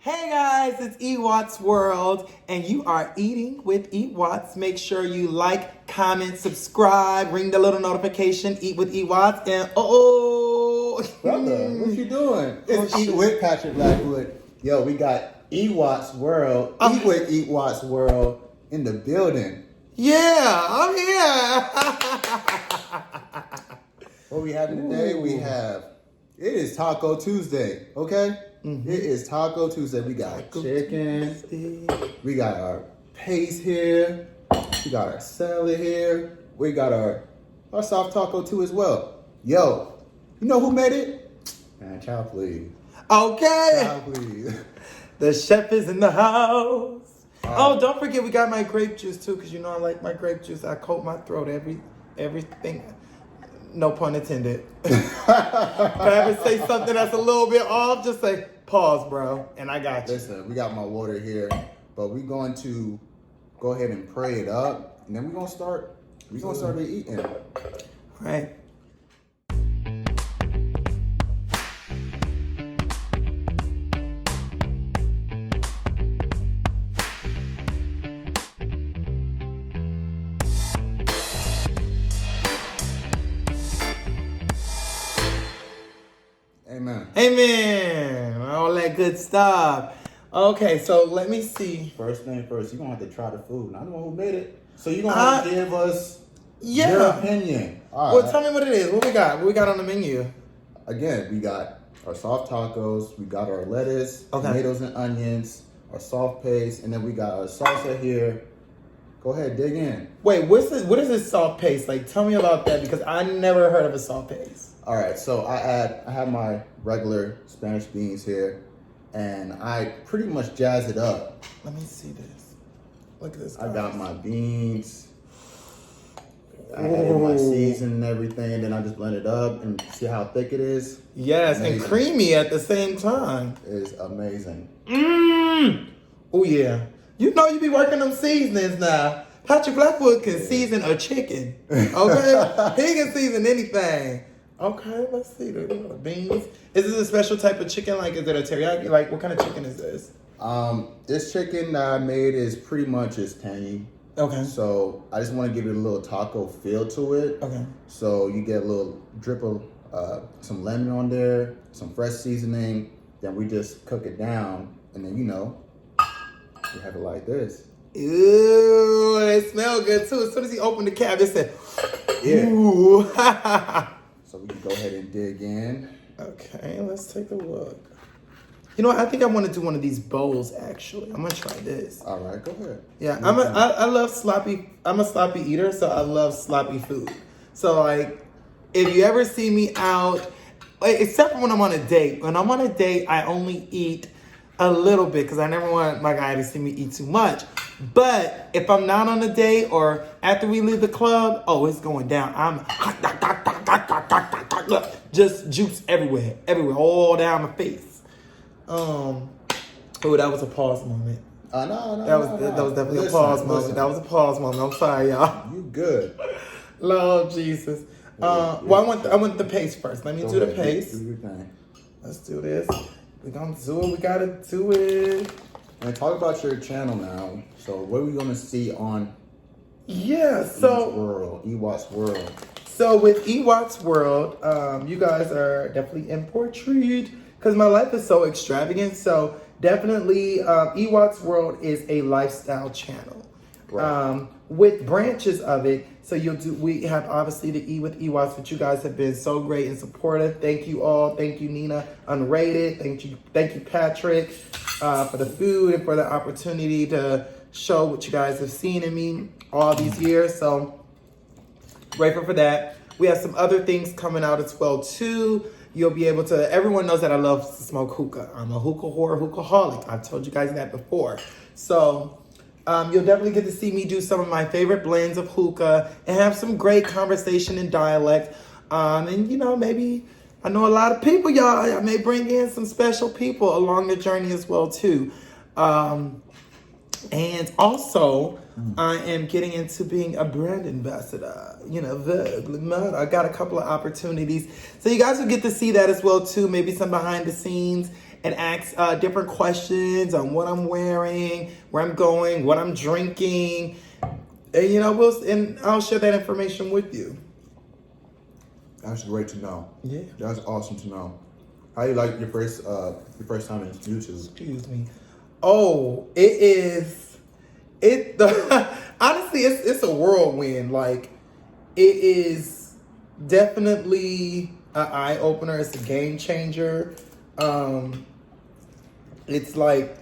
Hey guys, it's EWatts World, and you are eating with EWatts. Make sure you like, comment, subscribe, ring the little notification, eat with EWatts, and Brother, what you doing? It's Eat with Patrick Blackwood. Yo, we got EWatts World, Eat with EWatts World in the building. Yeah, I'm here. What we have today, it is Taco Tuesday, okay? Mm-hmm. It is Taco Tuesday. We got chicken. We got our paste here. We got our salad here. We got our soft taco too as well. Yo, you know who made it? Man, child please. Okay. Child please. The chef is in the house. Oh, don't forget we got my grape juice too, because you know I like my grape juice. I coat my throat everything. No pun intended. If I ever say something that's a little bit off, just say, pause, bro, and I got you. Listen, we got my water here, but we're going to go ahead and pray it up, and then we're going to start eating. All right. Amen. Amen. All that good stuff. Okay, so let me see. First thing first, you're going to have to try the food. I don't know who made it. So you're going to have to give us your opinion. All right. Well, tell me what it is. What we got? What we got on the menu? Again, we got our soft tacos. We got our lettuce, tomatoes and onions, our soft paste, and then we got our salsa here. Go ahead, dig in. Wait, what is this soft paste? Like, tell me about that, because I never heard of a soft paste. All right, so I have my regular Spanish beans here, and I pretty much jazz it up. Let me see this. Look at this, guys. I got my beans. I added my season and everything, and then I just blend it up and see how thick it is. Yes, amazing. And creamy at the same time. It's amazing. Oh yeah. You know you be working them seasonings now. Patrick Blackwood can season a chicken. Okay? He can season anything. Okay, let's see. The beans. Is this a special type of chicken? Like, is it a teriyaki? Like, what kind of chicken is this? This chicken that I made is pretty much just tangy. Okay. So I just want to give it a little taco feel to it. Okay. So you get a little drip of some lemon on there, some fresh seasoning. Then we just cook it down, and then we have it like this. Ooh, it smells good too. As soon as he opened the cab, it said, "Yeah." Ooh. So we can go ahead and dig in. Okay, let's take a look. You know what? I think I want to do one of these bowls, actually. I'm going to try this. All right, go ahead. Yeah, I love sloppy. I'm a sloppy eater, so I love sloppy food. So, like, if you ever see me out, except for when I'm on a date. When I'm on a date, I only eat a little bit because I never want my guy to see me eat too much. But if I'm not on a date or after we leave the club, it's going down. I'm just juice everywhere, all down my face. That was a pause moment. No. That was definitely a pause moment. That was a pause moment. I'm sorry, y'all. You good? Lord Jesus. Well, I want the paste first. Let me do the paste. Do your thing. Let's do this. We're gonna do it. We gotta do it. And talk about your channel now. So what are we gonna see on? EWatts World. So with EWatts World, you guys are definitely in for a treat because my life is so extravagant. So definitely, EWatts World is a lifestyle channel, right. With branches of it. So we have obviously the E with EWatts, which you guys have been so great and supportive. Thank you all. Thank you, Nina, Unrated. Thank you, Patrick, for the food and for the opportunity to show what you guys have seen in me all these years. So grateful for that. We have some other things coming out as well too. You'll be able to, everyone knows that I love to smoke hookah. I'm a hookah whore, hookaholic. I've told you guys that before. So you'll definitely get to see me do some of my favorite blends of hookah and have some great conversation and dialect. And maybe I know a lot of people, y'all. I may bring in some special people along the journey as well too. And also, I am getting into being a brand ambassador. I got a couple of opportunities. So you guys will get to see that as well too. Maybe some behind the scenes and ask different questions on what I'm wearing, where I'm going, what I'm drinking. And, you know, and I'll share that information with you. That's great to know. Yeah. That's awesome to know. How you like your first time in YouTube? Excuse me. Oh, honestly, it's a whirlwind. Like, it is definitely an eye opener. It's a game changer. It's like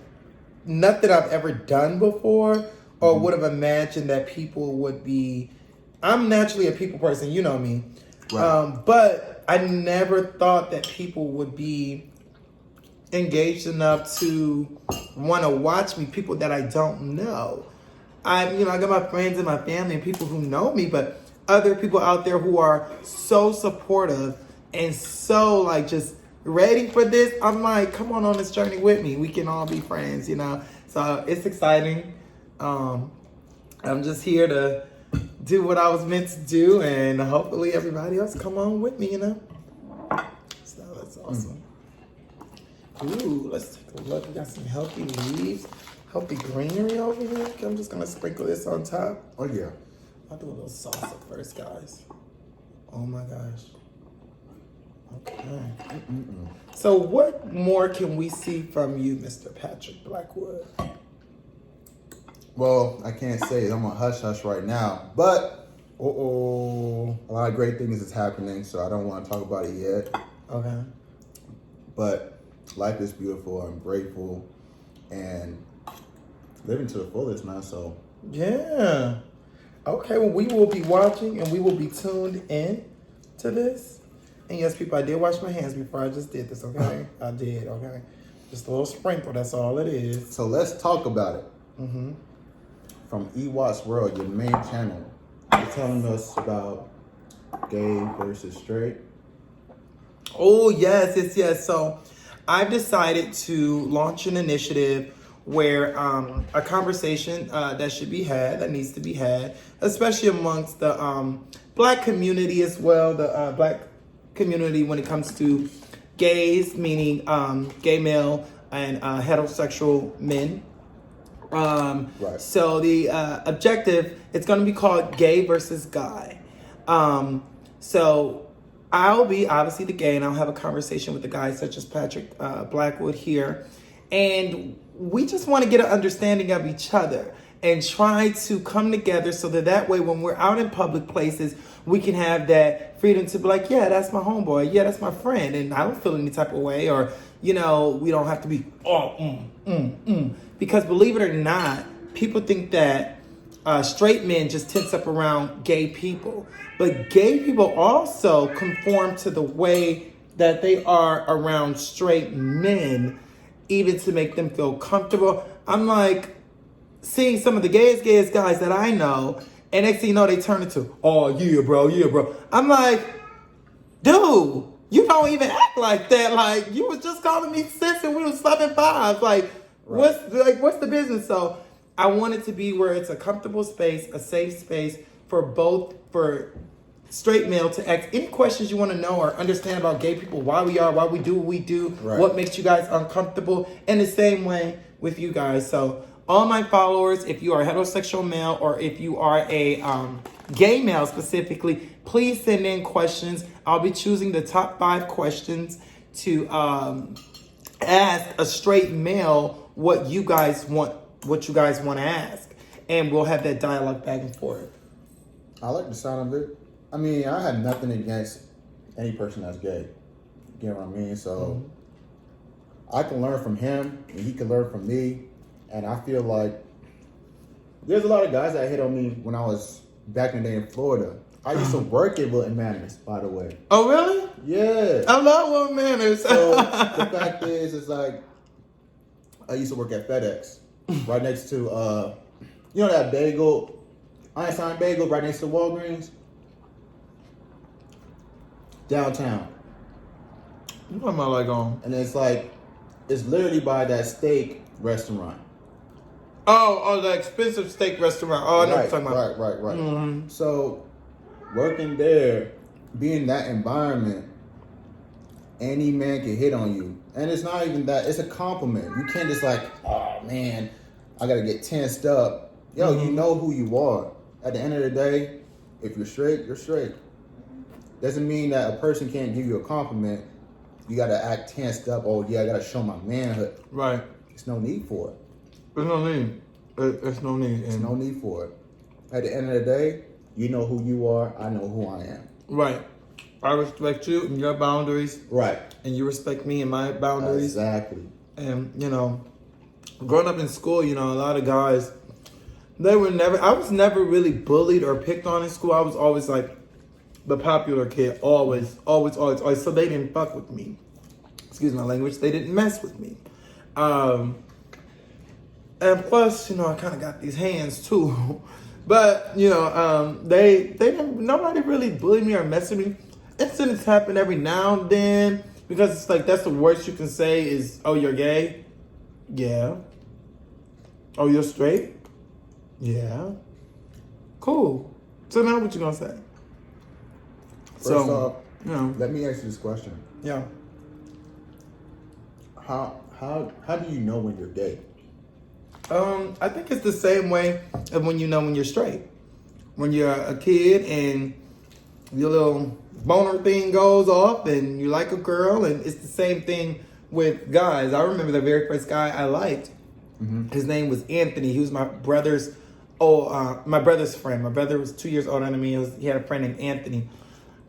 nothing I've ever done before or would have imagined that people would be. I'm naturally a people person, you know me. Right. But I never thought that people would be engaged enough to want to watch me, people that I don't know. I got my friends and my family and people who know me, but other people out there who are so supportive and so like just ready for this. I'm like, come on this journey with me. We can all be friends, you know? So it's exciting. I'm just here to do what I was meant to do, and hopefully everybody else come on with me, you know? So that's awesome. Ooh, let's take a look. We got some healthy leaves, healthy greenery over here. Okay, I'm just gonna sprinkle this on top. Oh yeah. I'll do a little salsa first, guys. Oh my gosh. Okay. So what more can we see from you, Mr. Patrick Blackwood? Well, I can't say it. I'm on hush hush right now, but a lot of great things is happening, so I don't want to talk about it yet. Okay. But life is beautiful. I'm grateful and living to the fullest, man. So yeah. Okay, well, we will be watching and we will be tuned in to this. And yes, people, I did wash my hands before I just did this, okay? I did, okay? Just a little sprinkle, that's all it is. So let's talk about it. Mm-hmm. From EWatts World, your main channel, you're telling us about gay versus straight. Oh, yes. So I've decided to launch an initiative where a conversation that should be had, that needs to be had, especially amongst the Black community as well, the Black community when it comes to gays, meaning gay male and heterosexual men. Right. So the objective, it's going to be called Gay versus Guy. So I'll be obviously the gay, and I'll have a conversation with the guys such as Patrick Blackwood here. And we just want to get an understanding of each other and try to come together so that way when we're out in public places, we can have that freedom to be like, yeah, that's my homeboy. Yeah, that's my friend. And I don't feel any type of way, or, you know, we don't have to be, Because believe it or not, people think that straight men just tense up around gay people. But gay people also conform to the way that they are around straight men, even to make them feel comfortable. I'm like seeing some of the gayest guys that I know, and next thing you know, they turn into, oh, yeah, bro. I'm like, dude, you don't even act like that. Like, you was just calling me sis and we was slapping fives. Like, what's the business? So I want it to be where it's a comfortable space, a safe space for straight male to ask any questions you want to know or understand about gay people, why we do what we do, what makes you guys uncomfortable, and the same way with you guys. So all my followers, if you are a heterosexual male or if you are a gay male specifically, please send in questions. I'll be choosing the top 5 questions to ask a straight male what you guys want to ask, and we'll have that dialogue back and forth. I like the sound of it. I mean, I have nothing against any person that's gay. You get what I mean? So I can learn from him and he can learn from me. And I feel like there's a lot of guys that hit on me when I was back in the day in Florida. I used to work at Wilton Manors, by the way. Oh, really? Yeah. I love Wilton Manors. So the fact is, it's like, I used to work at FedEx, right next to, you know that bagel, Einstein Bagel, right next to Walgreens? Downtown. You talking about like And it's literally by that steak restaurant. Oh, the expensive steak restaurant. Oh, I know what you're talking about. Right. Mm-hmm. So, working there, being in that environment, any man can hit on you. And it's not even that, it's a compliment. You can't just like, oh man, I gotta get tensed up. Yo, you know who you are. At the end of the day, if you're straight, you're straight. Doesn't mean that a person can't give you a compliment. You gotta act tensed up. Oh yeah, I gotta show my manhood. Right. There's no need for it. There's no need. There's no need. There's no need for it. At the end of the day, you know who you are. I know who I am. Right. I respect you and your boundaries. Right. And you respect me and my boundaries. Exactly. And, you know, growing up in school, you know, a lot of guys, I was never really bullied or picked on in school. I was always like the popular kid. Always. So they didn't fuck with me. Excuse my language. They didn't mess with me. And plus, you know, I kind of got these hands too. But, you know, they didn't, nobody really bullied me or mess with me. Incidents happen every now and then because it's like, that's the worst you can say is, oh, you're gay? Yeah. Oh, you're straight? Yeah. Cool. So now what you gonna say? First off, you know, let me ask you this question. Yeah. How do you know when you're gay? I think it's the same way of when you know when you're straight. When you're a kid and your little boner thing goes off and you like a girl, and it's the same thing with guys. I remember the very first guy I liked. His name was Anthony. He was my brother's friend. My brother was 2 years older than me. He had a friend named Anthony.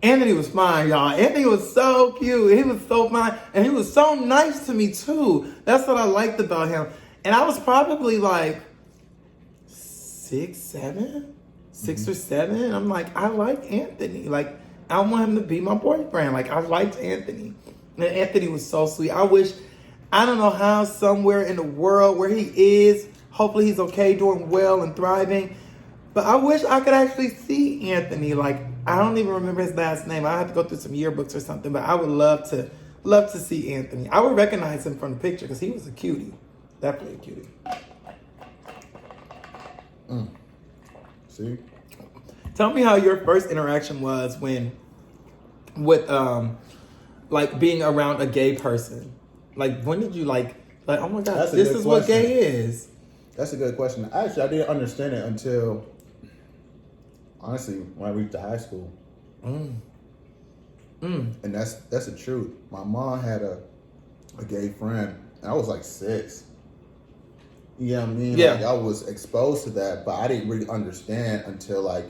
Anthony was fine, y'all. Anthony was so cute. He was so fine. And he was so nice to me, too. That's what I liked about him. And I was probably like 6 or 7. And I'm like, I like Anthony. Like, I want him to be my boyfriend. Like, I liked Anthony. And Anthony was so sweet. I don't know how, somewhere in the world where he is, hopefully he's okay, doing well and thriving. But I wish I could actually see Anthony. Like, I don't even remember his last name. I have to go through some yearbooks or something. But I would love to see Anthony. I would recognize him from the picture because he was a cutie. Definitely a cutie. See? Tell me how your first interaction was with like being around a gay person. Like, when did you like oh my God, this is what gay is? That's a good question. Actually, I didn't understand it until, honestly, when I reached high school. And that's the truth. My mom had a gay friend, and I was like 6. You know what I mean? Yeah. Like, I was exposed to that, but I didn't really understand until like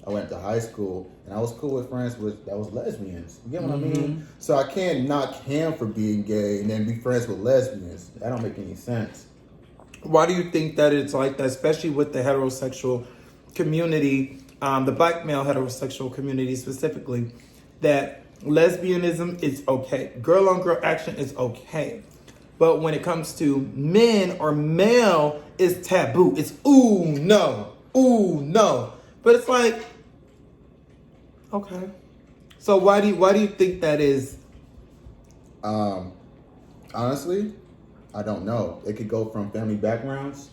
I went to high school, and I was cool with friends that was lesbians. You get what I mean? So I can't knock him for being gay and then be friends with lesbians. That don't make any sense. Why do you think that it's like that, especially with the heterosexual community, the black male heterosexual community specifically, that lesbianism is okay, girl on girl action is okay, but when it comes to men or male, it's taboo. It's ooh no. But it's like, okay. So why do you think that is? Honestly, I don't know. It could go from family backgrounds,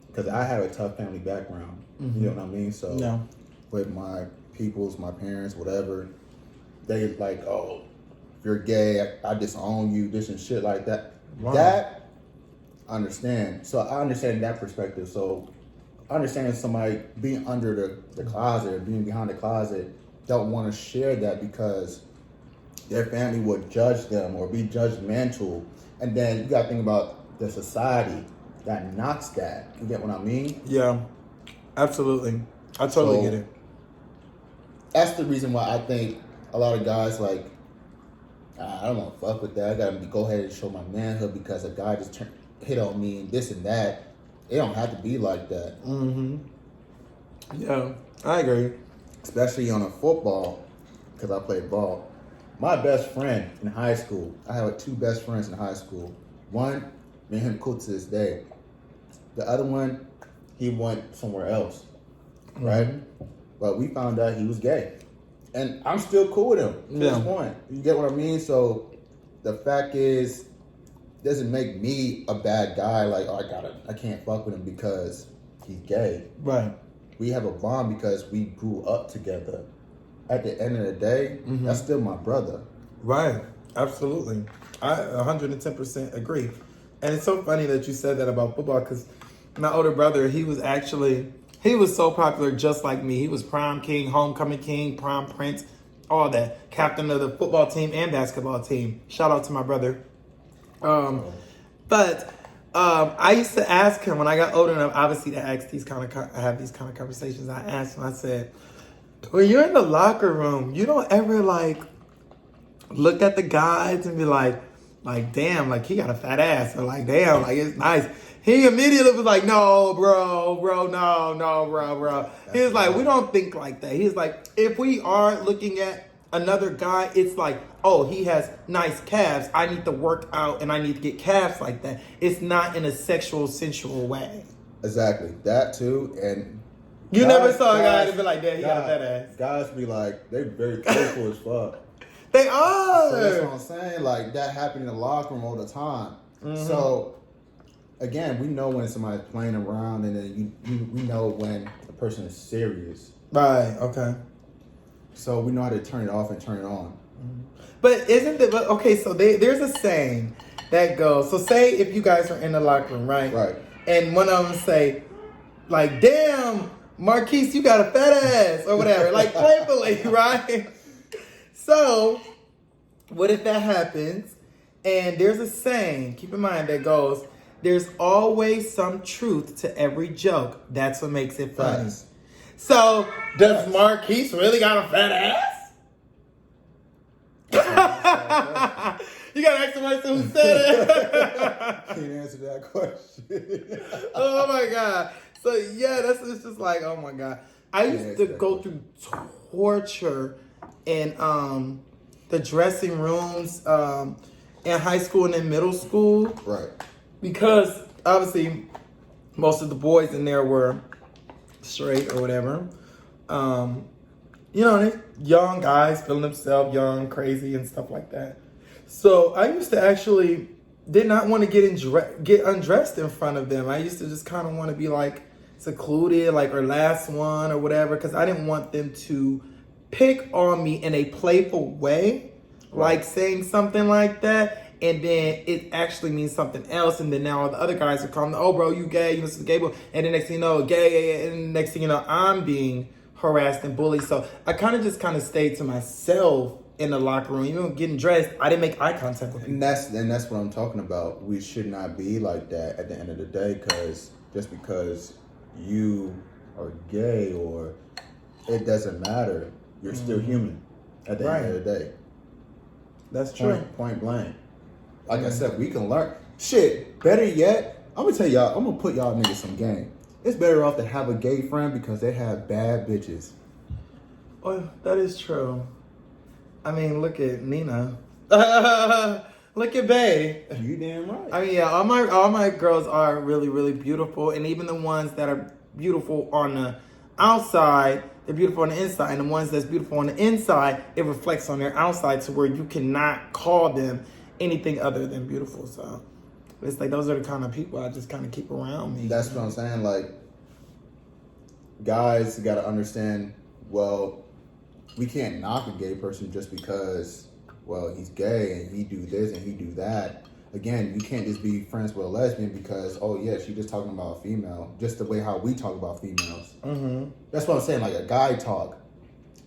because I have a tough family background. You know what I mean? So with my peoples, my parents, whatever, they like, oh, if you're gay, I disown you, this and shit like that. Wow. That I understand. So I understand that perspective. So I understand somebody being under the closet or being behind the closet don't want to share that because their family would judge them or be judgmental. And then you got to think about the society that knocks that. You get what I mean? Yeah, absolutely. I totally get it. That's the reason why I think a lot of guys like, I don't want to fuck with that. I got to go ahead and show my manhood because a guy just hit on me and this and that. It don't have to be like that. Yeah, I agree. Especially on a football, because I played ball. My best friend in high school, I have 2 best friends in high school. One, me and him cool to this day. The other one, he went somewhere else, right? But we found out he was gay. And I'm still cool with him to this point. You get what I mean? So the fact is, doesn't make me a bad guy. Like, oh, I can't fuck with him because he's gay. Right. We have a bond because we grew up together. At the end of the day, that's still my brother. Right. Absolutely. I 110% agree. And it's so funny that you said that about football because my older brother, he was so popular just like me. He was prom king, homecoming king, prom prince, all that. Captain of the football team and basketball team. Shout out to my brother. But I used to ask him when I got old enough, obviously to have these kind of conversations. I asked him, I said, when you're in the locker room, you don't ever like look at the guys and be like, damn, like he got a fat ass, or like, damn, like it's nice. He immediately was like, no, bro, no, bro. He was like, we don't think like that. He's like, if we are looking at another guy, it's like, oh, he has nice calves. I need to work out and I need to get calves like that. It's not in a sexual, sensual way. Exactly. That too. And you guys, never saw a guy to be like, damn, he got a fat ass. Guys be like, they very playful as fuck. They are. So that's what I'm saying. Like, that happened in the locker room all the time. Mm-hmm. So, again, we know when somebody's playing around, and then we know when a person is serious. Right, okay. So we know how to turn it off and turn it on. But okay, so there's a saying that goes, so say if you guys are in the locker room, right? Right. And one of them say, like, damn, Marquise, you got a fat ass, or whatever, like playfully, right? So, what if that happens, and there's a saying, keep in mind, that goes, there's always some truth to every joke. That's what makes it funny. Nice. So, does Marquise really got a fat ass? You gotta ask the person who said it. Can't answer that question. Oh my God. So yeah, it's just like, oh my God. I used to go through torture in the dressing rooms in high school and in middle school. Right. Because obviously most of the boys in there were straight or whatever. You know, they young guys feeling themselves young, crazy, and stuff like that. So I used to actually did not want to get undressed in front of them. I used to just kind of want to be like secluded, like or last one or whatever, because I didn't want them to pick on me in a playful way, like saying something like that. And then it actually means something else. And then now all the other guys are calling, oh, bro, you gay, you Mr. Gay boy. And the next thing you know, gay. And the next thing you know, I'm being harassed and bullied. So I kind of stayed to myself in the locker room. Even getting dressed, I didn't make eye contact with people. And that's what I'm talking about. We should not be like that at the end of the day, because just because you are gay or it doesn't matter, you're still human at the end of the day. That's true. Point blank. Like I said, we can learn. Shit, better yet, I'm gonna tell y'all, I'm gonna put y'all niggas some game. It's better off to have a gay friend because they have bad bitches. Well, that is true. I mean, look at Nina. Look at Bae. You damn right. I mean, yeah, all my girls are really, really beautiful. And even the ones that are beautiful on the outside, they're beautiful on the inside. And the ones that's beautiful on the inside, it reflects on their outside to where you cannot call them anything other than beautiful. So it's like those are the kind of people I just kind of keep around me. That's what I'm saying. Like, guys got to understand, well, we can't knock a gay person just because, well, he's gay and he do this and he do that. Again, you can't just be friends with a lesbian because, oh yeah, she's just talking about a female, just the way how we talk about females. Mm-hmm. That's what I'm saying, like a guy talk.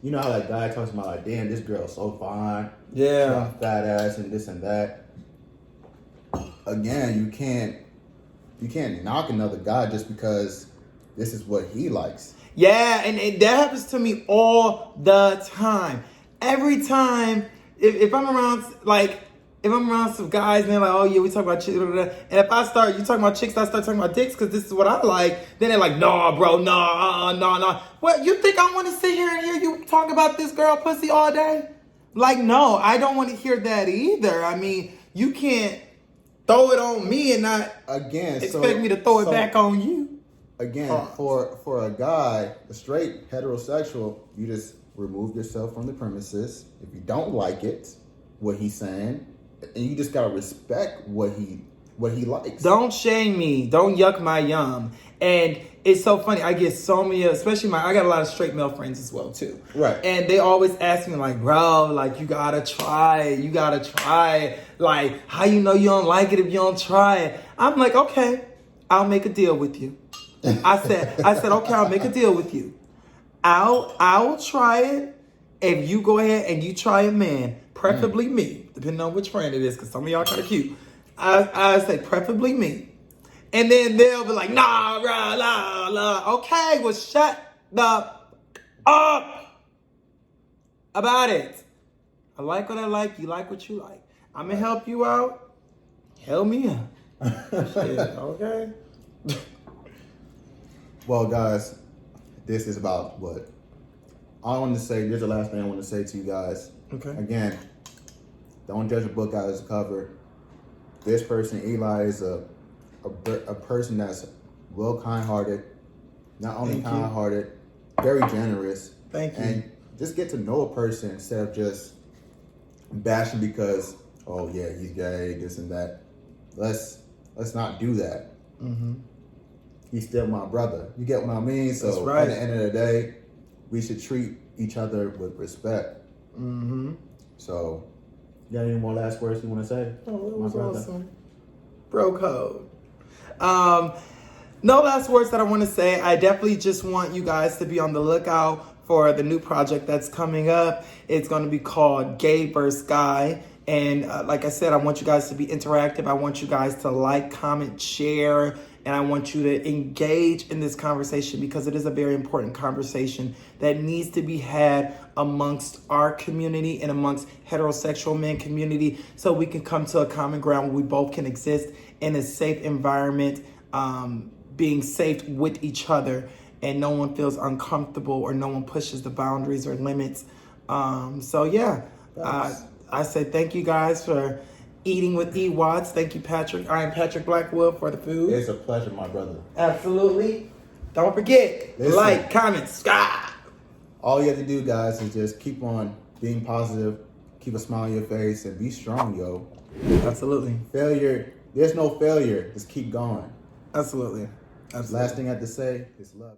You know how that guy talks about, like, damn, this girl's so fine. Yeah. Fat ass and this and that. Again, you can't knock another guy just because this is what he likes. Yeah, and that happens to me all the time. Every time, if I'm around, like, if I'm around some guys and they're like, oh yeah, we talk about chicks, and if you talking about chicks, I start talking about dicks because this is what I like, then they're like, nah, bro, nah. What, you think I want to sit here and hear you talk about this girl pussy all day? Like, no, I don't want to hear that either. I mean, you can't throw it on me and not expect me to throw it back on you. Again, for a guy, a straight heterosexual, you just remove yourself from the premises. If you don't like it, what he's saying, and you just gotta respect what he what he likes. Don't shame me. Don't yuck my yum. And it's so funny. I get so many, especially I got a lot of straight male friends as well too. Right. And they always ask me like, bro, like you gotta try it. You gotta try it. Like, how you know you don't like it if you don't try it? I'm like, okay, I'll make a deal with you. I said, okay, I'll make a deal with you. I'll try it if you go ahead and you try it, man. Preferably me, depending on which friend it is, because some of y'all kind of cute. I say preferably me. And then they'll be like, nah, rah, la, la. Okay, well, shut the up about it. I like what I like. You like what you like. I'm going to help you out. Help me out. Shit, okay? Well, guys, this is about what I want to say. Here's the last thing I want to say to you guys. Okay. Again, don't judge a book out of its cover. This person, Eli, is a person that's well kind-hearted, not only kind-hearted, very generous. Thank you. And just get to know a person instead of just bashing because, oh yeah, he's gay, this and that. Let's not do that. Mm-hmm. He's still my brother. You get what I mean? So That's right. At the end of the day, we should treat each other with respect. Mm-hmm. So, you got any more last words you want to say? Oh, that was awesome. Bro code. No last words that I want to say. I definitely just want you guys to be on the lookout for the new project that's coming up. It's going to be called Gay vs. Guy. And like I said, I want you guys to be interactive. I want you guys to like, comment, share, and I want you to engage in this conversation because it is a very important conversation that needs to be had amongst our community and amongst heterosexual men community so we can come to a common ground where we both can exist in a safe environment, being safe with each other, and no one feels uncomfortable or no one pushes the boundaries or limits. So yeah, I say thank you guys for eating with EWatts. Thank you, Patrick. I am Patrick Blackwood for the food. It's a pleasure, my brother. Absolutely. Don't forget, like, comment, subscribe. All you have to do, guys, is just keep on being positive, keep a smile on your face, and be strong, yo. Absolutely. Failure, there's no failure. Just keep going. Absolutely. Last thing I have to say is love.